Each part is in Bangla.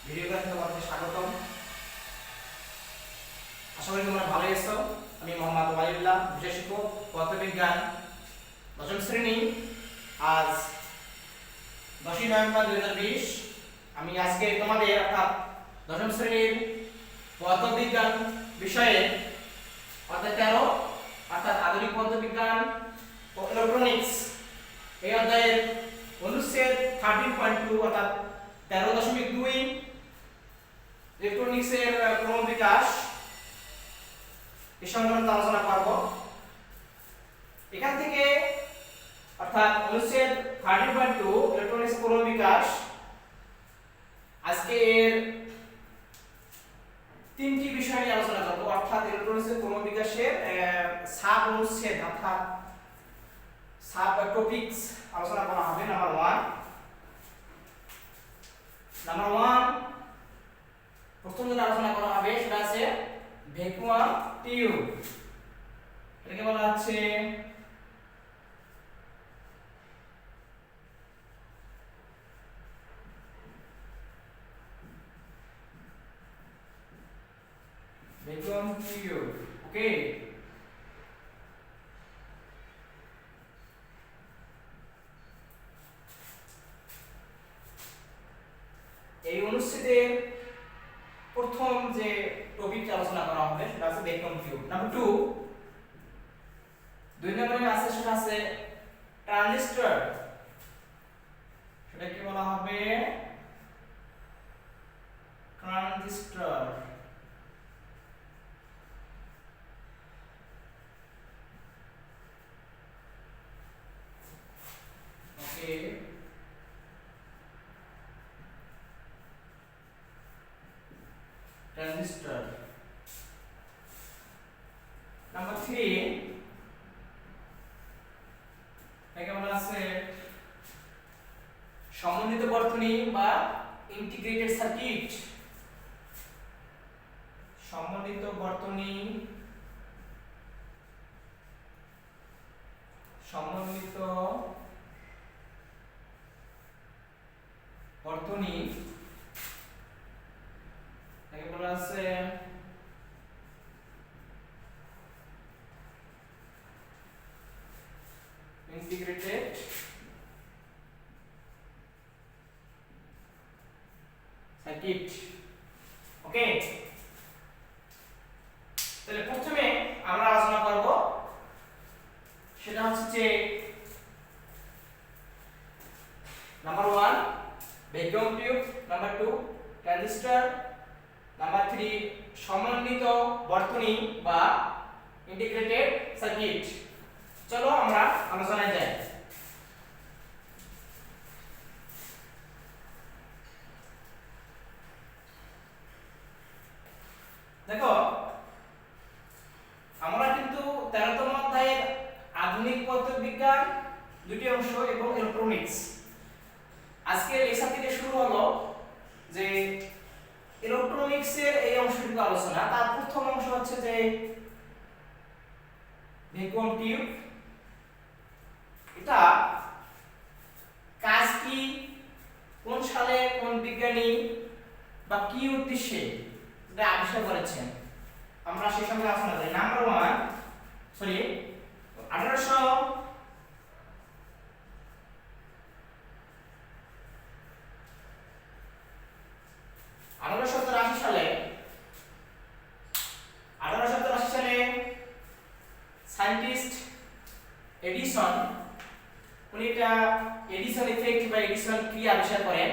ভিডিও ক্লাসে তোমাদের স্বাগতম। আশা করি তোমরা ভালো আছো। আমি মোহাম্মদ ওয়ালিউল্লাহ, বিশেষ শিক্ষক পদার্থবিজ্ঞান, দশম শ্রেণী। আজ 10ই নভেম্বর 2020। আমি আজকে তোমাদের অর্থাৎ দশম শ্রেণীর পদার্থবিজ্ঞান বিষয়ে অধ্যায় 13 অর্থাৎ আধুনিক পদার্থবিজ্ঞান ও ইলেকট্রনিক্স এই অধ্যায়ের অনুচ্ছেদ 13.2 অর্থাৎ 13.2 ইলেকট্রনিক্সের ক্রমবিকাশ এই সংক্রান্ত আলোচনা করব। এখান থেকে অর্থাৎ অনুচ্ছেদ 13.2 ইলেকট্রনিক্স ক্রমবিকাশ আজকে এর তিনটি বিষয় নিয়ে আলোচনা করব। অর্থাৎ ইলেকট্রনিক্সের ক্রমবিকাশের সাব অনুচ্ছেদ অর্থাৎ সাব টপিকস আলোচনা করা হবে। নাম্বার 1 প্রথম যেটা আলোচনা করা হবে সেটা আছে ভ্যাকুয়াম টিউব। এটাকে বলা হচ্ছে ভ্যাকুয়াম টিউব। ওকে, এই অনুচ্ছেদের প্রথম যে টপিকটা আলোচনা করা হবে সেটা আছে ভ্যাকুয়াম টিউব। নাম্বার 2 দুই নম্বরে আছে সেটা আছে ট্রানজিস্টর। সেটাকে বলা হবে ট্রানজিস্টর। ওকে, ট্রানজিস্টর। নাম্বার 3 এটাকে বলা আছে সমন্বিত বর্তনী বা ইন্টিগ্রেটেড সার্কিট। সমন্বিত বর্তনী, সমন্বিত বর্তনী এটাকে বলা আছে ইন্টিগ্রেটেড সার্কিট। ওকে, তাহলে প্রথমে আমরা আলোচনা করব সেটা হচ্ছে যে number 1 vacuum tube, number 2 transistor, number 3 সমন্বিত বর্তনী বা ইন্টিগ্রেটেড সার্কিট। চলো আমরা আলোচনায় যাই। দেখো, আমরা কিন্তু 13তম অধ্যায়ের আধুনিক পদার্থবিজ্ঞান দুটি অংশ এবং ইলেকট্রনিক্স আজকে লেকচার থেকে শুরু হলো যে ইলেকট্রনিক্সের এই অংশটুকু আলোচনা। তার প্রথম অংশ হচ্ছে যে ভ্যাকুয়াম টিউব। এটা কাজ কি, কোন সালে কোন বিজ্ঞানী বা কি উদ্দেশ্যে এটা আবিষ্কার করেছেন আমরা সেই সঙ্গে আলোচনা করি। নাম্বার 1 সরি 1883 সালে সায়েন্টিস্ট এডিসন উনি এটা এডিসন ইফেক্ট বা এডিসন ক্রিয়া আবিষ্কার করেন।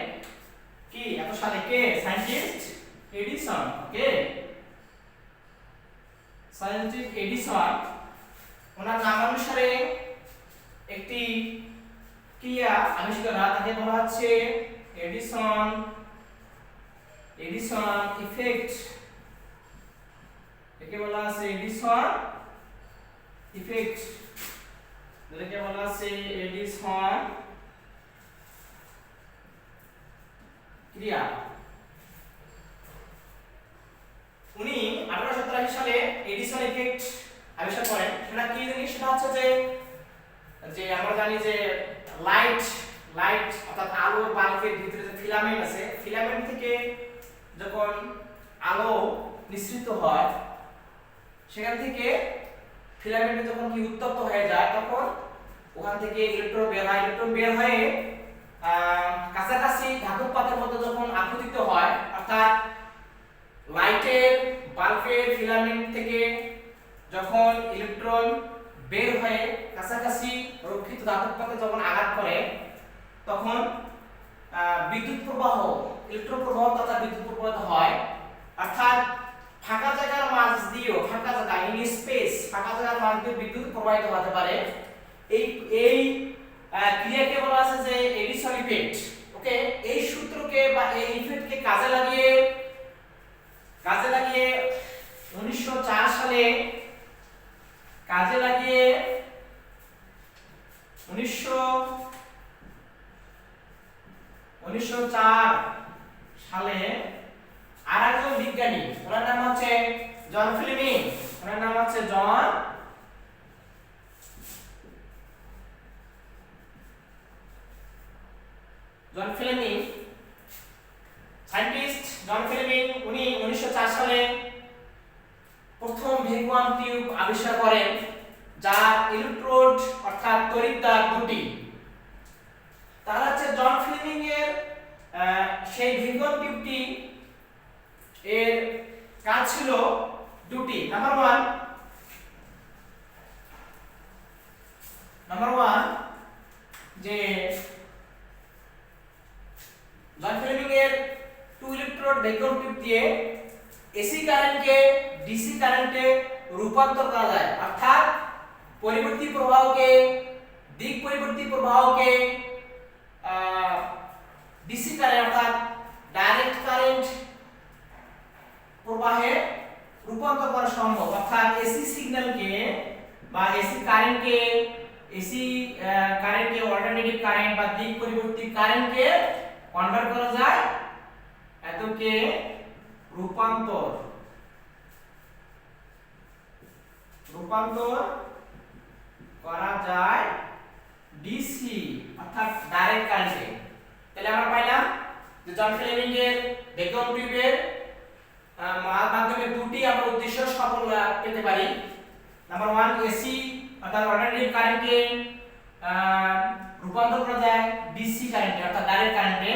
কি এত সালে? কে? Scientist Edison. Okay, scientist Edison ওনার নাম অনুসারে একটি ক্রিয়া আবিষ্কার হয়, তাকে বলা হচ্ছে এডিসন ইফেক্ট। একে বলা আছে এডিসন ইফেক্ট, যেটাকে বলা আছে এডিসন ক্রিয়া। উনি 1887 সালে এডিসন ইফেক্ট আবিষ্কার করেন। সেটা কি জিনিস? সেটা হচ্ছে যে আমরা জানি যে লাইট অর্থাৎ আলোর বাল্বের ভিতরে যে ফিলামেন্ট আছে, ফিলামেন্ট থেকে যখন আলো নিঃসৃত হয় সেখান থেকে ফিলামেন্টে যখন কি উত্তপ্ত হয়ে যায় তখন ওখান থেকে ইলেকট্রন বের হয়, ইলেকট্রন বের হয়ে কাছাকাছি ধাতব পাতের মতো যখন আপতিত হয়, অর্থাৎ লাইটের বাল্বের ফিলামেন্ট থেকে যখন ইলেকট্রন বের হয়ে কাছাকাছি রক্ষিত ধাতব পাতে যখন আঘাত করে তখন বিদ্যুৎ প্রবাহ, ইলেকট্রন প্রবাহ তথা বিদ্যুৎ প্রবাহিত হয়। অর্থাৎ ফাঁকা জায়গার মাঝ দিয়েও, ফাঁকা জায়গা ইন স্পেস, ফাঁকা জায়গার মাঝ দিয়ে বিদ্যুৎ প্রবাহিত হতে পারে। এই ক্রিয়াকে বলা আছে যে এডিসন ইফেক্ট। ওকে, এই সূত্রকে বা এই ইফেক্টকে কাজে লাগিয়ে 1904 সালে 1904 সালে আরেকজন বিজ্ঞানী, ওনার নাম হচ্ছে জন ফ্লেমিং, সায়েন্টিস্ট জন ফ্লেমিং, উনি 1904 সালে প্রথম ভ্যাকুয়াম টিউব আবিষ্কার করেন যার ইলেকট্রোড অর্থাৎ তড়িৎদ্বার দুটি। তার হচ্ছে জন ফ্লেমিং এর সেই ভ্যাকুয়াম টিউবটি এর কাজ ছিল দুটি। নাম্বার ওয়ান যে জন ফ্লেমিং এর টু ইলেকট্রোড ভ্যাকুয়াম টিউব দিয়ে এসি কারেন্টকে ডিসি কারেন্টে রূপান্তর করা যায়, অর্থাৎ পরিবর্তী প্রবাহকে, দিক পরিবর্তী প্রবাহকে ডিসি কারেন্ট অর্থাৎ ডাইরেক্ট কারেন্ট প্রবাহে রূপান্তর করা সম্ভব। অর্থাৎ এসি সিগন্যালকে বা এসি কারেন্টকে অল্টারনেটিভ কারেন্ট বা দিক পরিবর্তী কারেন্টকে কনভার্ট করা যায় এতকে রূপান্তর করা যায় ডিসি অর্থাৎ ডাইরেক্ট কারেন্টে। তাহলে আমরা পাইলাম যে জন ফ্লেমিং এর ভ্যাকুয়াম টিউবের মাধ্যমে দুটি আমরা উদ্দেশ্য সফল পেতে পারি। নাম্বার ওয়ান, এসি অর্থাৎ অল্টারনেটিভ কারেন্টকে রূপান্তর করা যায় ডিসি কারেন্টে অর্থাৎ ডাইরেক্ট কারেন্টে।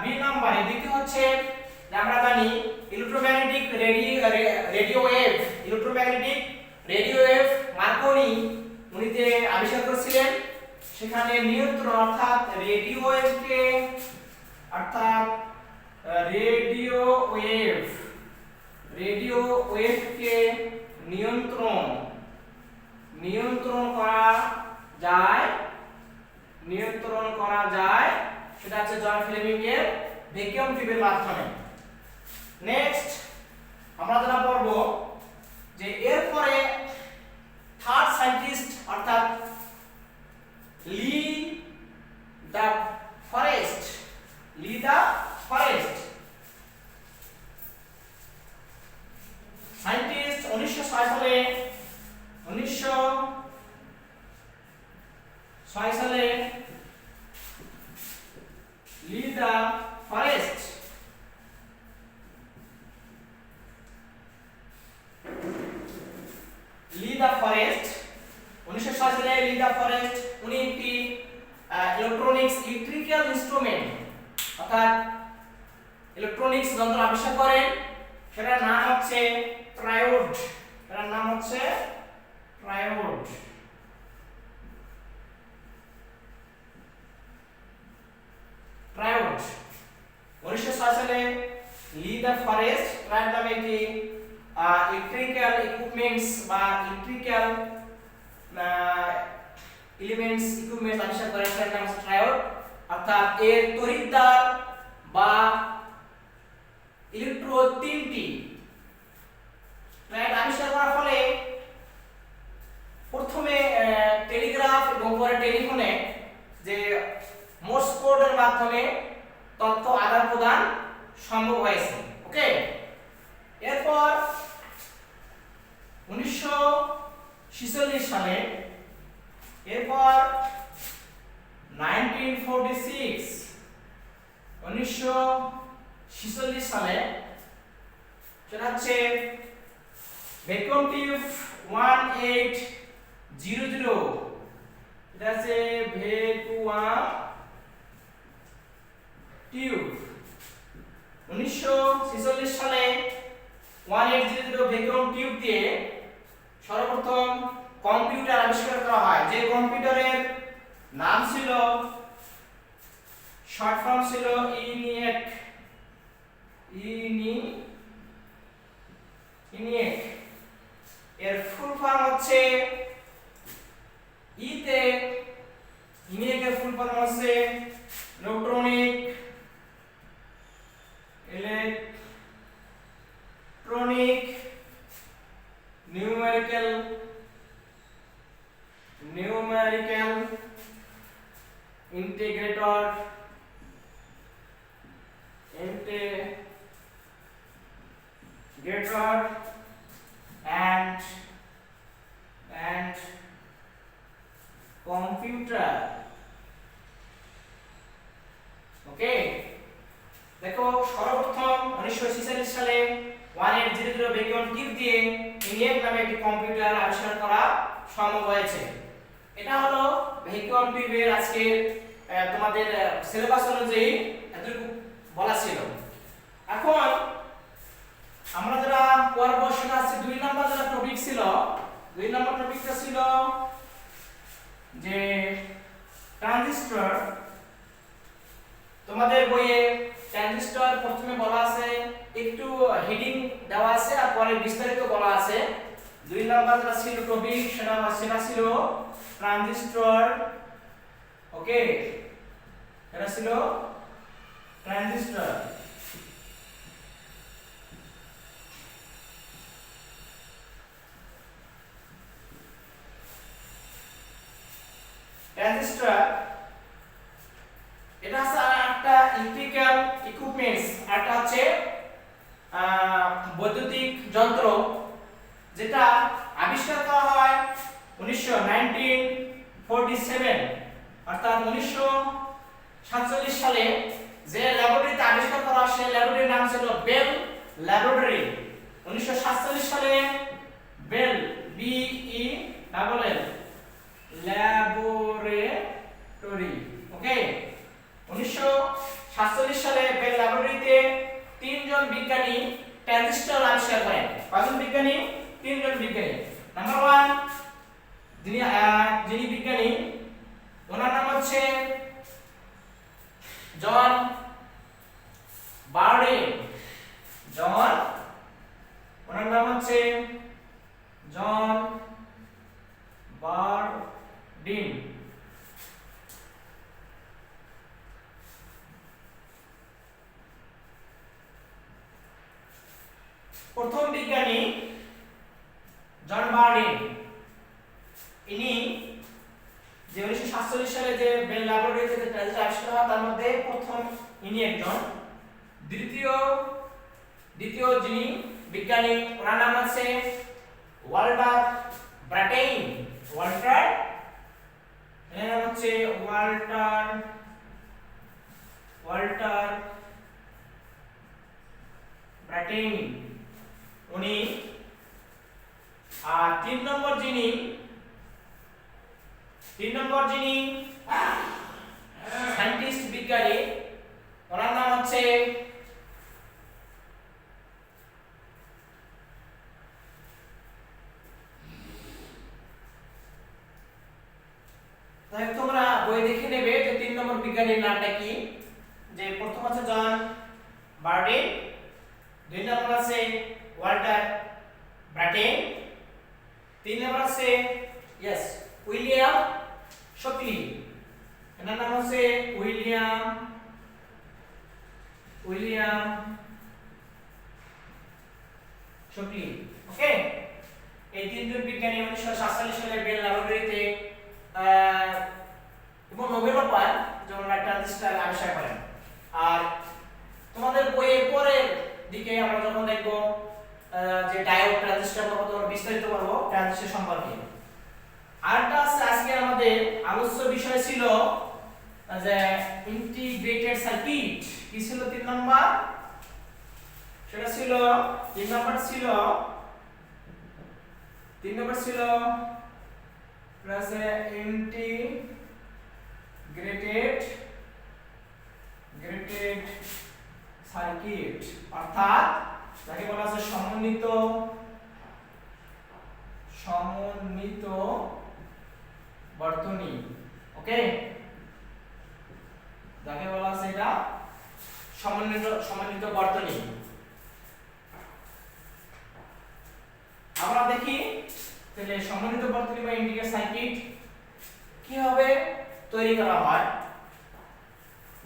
বি নম্বরে দ্বিতীয় হচ্ছে যে আমরা জানি ইলেকট্রোম্যাগনেটিক রেডিও ওয়েভ মার্কনি উনি যে আবিষ্কার করেছিলেন, সেখানে নিয়ন্ত্রণ অর্থাৎ রেডিও ওয়েভকে নিয়ন্ত্রণ করা যায় সেটা হচ্ছে জন ফ্লেমিং এর ভ্যাকুয়াম টিউবের মাধ্যমে। নেক্সট আমরা যেটা পড়ব যে এরপরে থার্ড সায়েন্টিস্ট অর্থাৎ লি দা ফরেস্ট সায়েন্টিস্ট 1906 সালে লি দা ফরেস্ট উনি একটি ইলেকট্রিক্যাল ইনস্ট্রুমেন্ট অর্থাৎ ইলেকট্রনিক্স যন্ত্র আবিষ্কার করেন। সেটার নাম হচ্ছে ট্রায়োড। 1906 সালে লি দা ফরেস্ট ট্রায়োড নামে একটি ইলেকট্রিক্যাল ইকুইপমেন্টস বা ইলেকট্রিক্যাল ইকুইপমেন্টস আবিষ্কার করেন। সেটার নাম হচ্ছে ট্রায়োড, অর্থাৎ এর তড়িৎদ্বার বা ইলেকট্রোড তিনটি। ট্রায়োড আবিষ্কার করার ফলে প্রথমে টেলিগ্রাফ এবং পরে টেলিফোনে যে মোর্স কোডের মাধ্যমে তথ্য আদান প্রদান সম্ভব হয়েছে। ওকে, এরপর 1946 সালে 1946 46 সালে, সেটা হচ্ছে ভ্যাকুয়াম টিউব 1800, এটা আছে ভ্যাকুয়াম টিউব 1946 সালে 1800 ভ্যাকুয়াম টিউব দিয়ে সর্বপ্রথম কম্পিউটার আবিষ্কার করা হয়, যে কম্পিউটারের নাম ছিল, শর্ট ফর্ম ছিল ইনিএক। এর ফুল ফর্ম হচ্ছে ইতে, ইনিএকের ফুল ফর্ম হচ্ছে electronic numerical integrator and computer। ওকে, দেখো সর্বপ্রথম 1946 সালে 1800 ভ্যাকুয়াম টিউব দিয়ে ইনিএক নামে একটি কম্পিউটার আবিষ্কার করা সম্ভব হয়েছে। এটা হলো ভ্যাকুয়াম টিউবের আজকে তোমাদের সিলেবাস অনুযায়ী এতটুকু বলা ছিল। এখন আমরা যারা পড়ব সেটা আছে 2 নম্বর যেটা টপিক ছিল, 2 নম্বর টপিকটা ছিল যে ট্রানজিস্টর। তোমাদের বইয়ে ট্রানজিস্টর প্রথমে বলা আছে, একটু হেডিং দেওয়া আছে আর পরে বিস্তারিত বলা আছে। 2 নম্বর যেটা ছিল টপিক সেটা ছিল ট্রানজিস্টর। ওকে, এটা ছিল ট্রানজিস্টর। ট্রানজিস্টর এটা হচ্ছে একটা ইলেকট্রিক্যাল ইকুইপমেন্টস, একটা হচ্ছে বৈদ্যুতিক যন্ত্র, যেটা আবিষ্কার করা হয় 1947 অর্থাৎ 1947 সালে। যে ল্যাবরেটরিতে আবিষ্কার করা হয় সেই ল্যাবরেটরির নাম ছিল বেল ল্যাবরেটরি। 1947 সালে বেল BELL ল্যাবরেটরি। ওকে, 1947 সালে বেল ল্যাবরেটরিতে 3 জন বিজ্ঞানী ট্রানজিস্টর আবিষ্কার করেন। কয়জন বিজ্ঞানী? 3 জন বিজ্ঞানী। নাম্বার 1 যিনি বিজ্ঞানী, ওনার নাম হচ্ছে জন বার্ডিন। ওনার নাম হচ্ছে জন বার্ডিন। প্রথম বিজ্ঞানী জন বার্ডিন, ইনি যে 1947 সালে যে বেল ল্যাবরেটরিতে ট্রানজিস্টর আবিষ্কার হয় তার মধ্যে প্রথম ইনি একজন। দ্বিতীয় যিনি বিজ্ঞানী, ওনার নাম আছে ওয়াল্টার ব্রাটেইন। এর নাম হচ্ছে ওয়াল্টার ব্রাটেইন উনি। আর 3 নম্বর যিনি সায়েন্টিস্ট বিজ্ঞানী, ওনার নাম হচ্ছে তোমরা বই দেখে নেবে যে 3 নম্বর বিজ্ঞানীর নামটা কি। যে প্রথম আছে জন বার্ডিন, 2 নম্বর আছে ওয়াল্টার ব্রাটেইন, 3 নম্বর আছে উইলিয়াম শকলি। এনার নাম হচ্ছে উইলিয়াম শকলি। ওকে, এই 3 জন বিজ্ঞানী 1947 সালে বেল ল্যাবরেটরিতে এবং নোবেলও পান যখন ট্রানজিস্টর আবিষ্কার করেন। আর তোমাদের বইয়ের পরের দিকে আমরা যখন দেখব যে ডায়োড ট্রানজিস্টর পর্ব তখন বিস্তারিত করব ট্রানজিস্টর সম্পর্কে। আরেকটা আছে আজকে আমাদের আলোচ্য বিষয় ছিল যে ইন্টিগ্রেটেড সার্কিট। কি ছিল 3 নম্বর? সেটা ছিল 3 নাম্বার ছিল প্লাস ইন্টিগ্রেটেড সার্কিট, অর্থাৎ যাকে বলা আছে সমন্বিত বর্তনী। ওকে, যাকে বলা আছে এটা সমন্বিত বর্তনী। আমরা দেখি তাহলে সমন্বিত বর্তনী বা ইন্টিগ্রেটেড সার্কিট কিভাবে তৈরি করা হয়।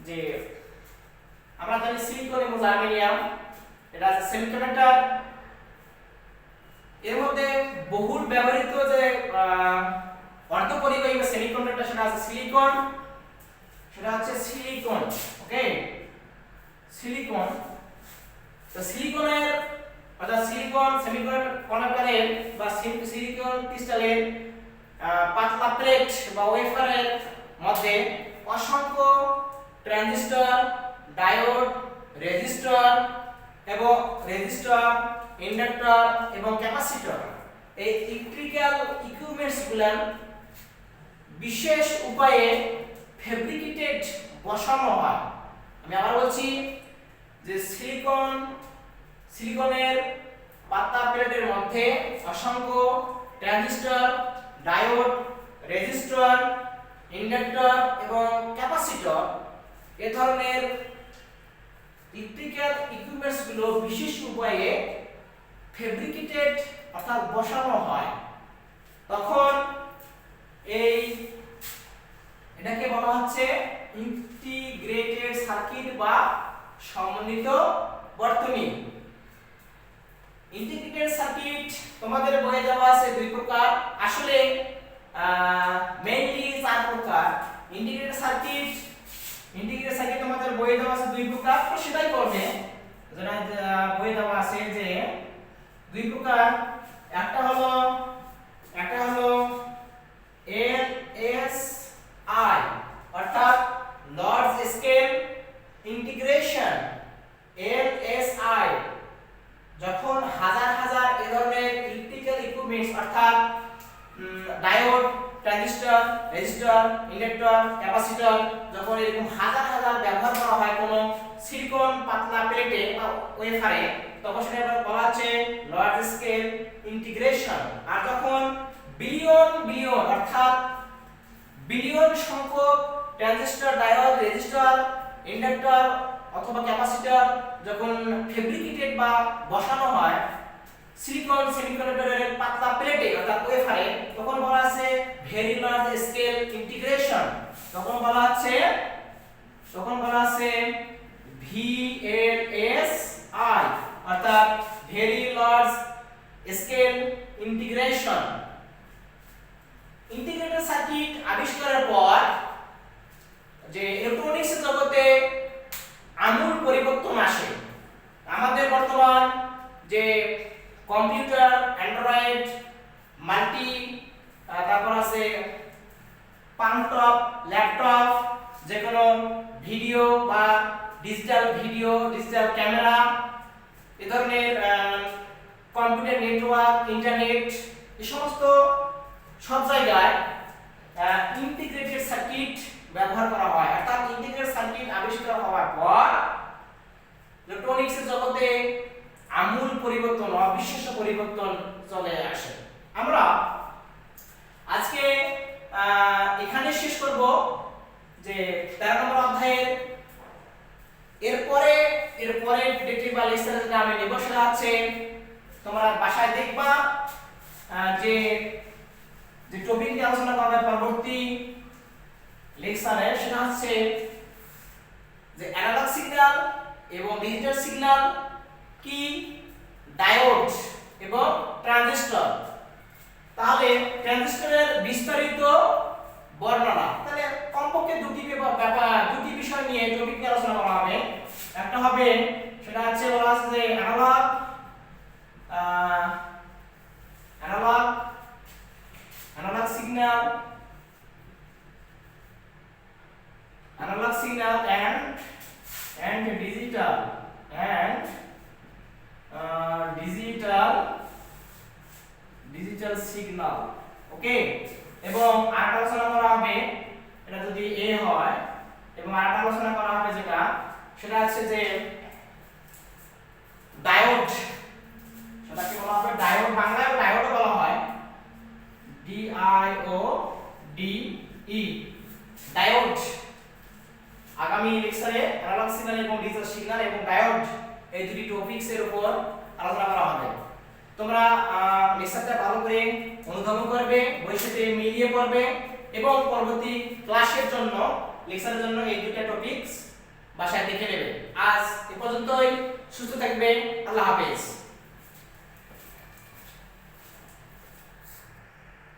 যে আমরা জানি সিলিকন এবং জার্মেনিয়াম এটা সেমিকন্ডাক্টর, এর মধ্যে বহুল ব্যবহৃত যে অর্ধপরিবাহী বা সেমিকন্ডাক্টর সেটা আছে সিলিকন, ওকে সিলিকন। তো সিলিকনের অর্থাৎ সিলিকন সেমিকন্ডাক্টরের বা সিলিকন ক্রিস্টালের পাতলা প্লেট বা ওয়েফারের মধ্যে অসংখ্য ট্রানজিস্টর, ডায়োড, রেজিস্টর, ইন্ডাক্টর এবং ক্যাপাসিটর, এই ইলেকট্রিক্যাল ইকুইপমেন্টস গুলো বিশেষ উপায়ে ফেব্রিকেটেড বসানো হয়। আমি আবার বলছি যে সিলিকনের পাতলা প্লেটের মধ্যে অসংখ্য ট্রানজিস্টর, ডায়োড, রেজিস্টর, ইন্ডাক্টর এবং ক্যাপাসিটর এই ধরনের ইলেকট্রিক্যাল ইকুইপমেন্টস গুলো বিশেষ উপায়ে ফেব্রিকেটেড অর্থাৎ বসানো হয়। তখন এটাকে বলা হচ্ছে ইন্টিগ্রেটেড সার্কিট বা সমন্বিত বর্তনী। ইন্টিগ্রেটেড সার্কিট তোমাদের বইয়ে দেওয়া আছে দুই প্রকার, আসলে মেইনলি 4 প্রকার। ইন্টিগ্রেটেড সার্কিট তোমাদের বইয়ে দেওয়া আছে দুই প্রকার, তো সেটাই করবে। যেটা বইয়ে দেওয়া আছে যে দুই প্রকার, একটা হলো LSI অর্থাৎ লার্জ স্কেল ইন্টিগ্রেশন। LSI যখন হাজার হাজার এই ধরনের ইলেকট্রিক্যাল ইকুইপমেন্টস অর্থাৎ diode, transistor, resistor, inductor, capacitor যখন এরকম হাজার হাজার ব্যবহার করা হয় কোনো সিলিকন পাতলা প্লেটে বা ওয়েফারে, তখন সেটা বলা হচ্ছে লার্জ স্কেল ইন্টিগ্রেশন। আর যখন বিলিয়ন অর্থাৎ বিলিয়ন সংখ্যক ট্রানজিস্টর, ডায়োড, রেজিস্টর, ইন্ডাক্টর অথবা ক্যাপাসিটর যখন ফেব্রিকেটেড বা বসানো হয় সিলিকন সেমিকন্ডাক্টরের পাতলা প্লেটে অর্থাৎ ওয়েফারে, তখন বলা আছে ভেরি লার্জ স্কেল ইন্টিগ্রেশন। তখন বলা আছে VLSI অর্থাৎ very large scale integration. Integrated circuit আবিষ্কারের পর যে ইলেকট্রনিক্স জগতে আমূল পরিবর্তন আসে। আমাদের বর্তমান যে কম্পিউটার, অ্যান্ড্রয়েড, মাল্টি, তারপর আছে পামটপ, ল্যাপটপ, যে কোনো ভিডিও বা ডিজিটাল ক্যামেরা, এই ধরনের কম্পিউটার নেটওয়ার্ক, ইন্টারনেট, এই সমস্ত সব জায়গায় ইন্টিগ্রেটেড সার্কিট ব্যবহার করা হয়। অর্থাৎ ইন্টিগ্রেটেড সার্কিট আবিষ্কার হওয়ার পর ইলেকট্রনিক্সের জগতে আমূল পরিবর্তন, অবিশ্বাস্য পরিবর্তন চলে আসে। আমরা আজকে এখানে শেষ করব যে 13 নম্বর অধ্যায়ের এরপরে ডেটে বা লেকচারে যেটা আমি নেব সেটা হচ্ছে তোমরা বাসায় দেখবা যে টপিক নিয়ে আলোচনা করবে পরবর্তী লেকচারে, সেটা হচ্ছে যে অ্যানালগ সিগন্যাল এবং ডিজিটাল সিগন্যাল কি, ডায়োড এবং ট্রানজিস্টর। তাহলে ট্রানজিস্টরের বিস্তারিত বর্ণনা, তাহলে কমপক্ষে দুটি বিষয় নিয়ে টপিক নিয়ে আলোচনা করা হবে। একটা হবে সেটা হচ্ছে বলা আছে যে অ্যানালগ সিগন্যাল and ওকে। এবং আরেকটা আলোচনা করা হবে, এটা যদি এ হয়, এবং আরেকটা আলোচনা করা হবে যেটা সেটা হচ্ছে যে ডায়োড, সেটাকে বলা হবে ডায়োড, বাংলায় ডায়োডও বলা হয়, D I O D E, diode. আগামী লেকচারে অ্যানালগ সিগন্যাল এবং ডিজিটাল সিগন্যাল এবং ডায়োড এই দুটি টপিকস এর উপর আলোচনা করা হবে। তোমরা লেকচারটা ভালো করে অনুধাবন করবে, বইয়ের সাথে মিলিয়ে পড়বে এবং পরবর্তী ক্লাসের জন্য, লেকচারের জন্য এই দুটো টপিকস বাসায় দেখে নেবে। আজ এ পর্যন্তই, সুস্থ থাকবে, আল্লাহ হাফেজ।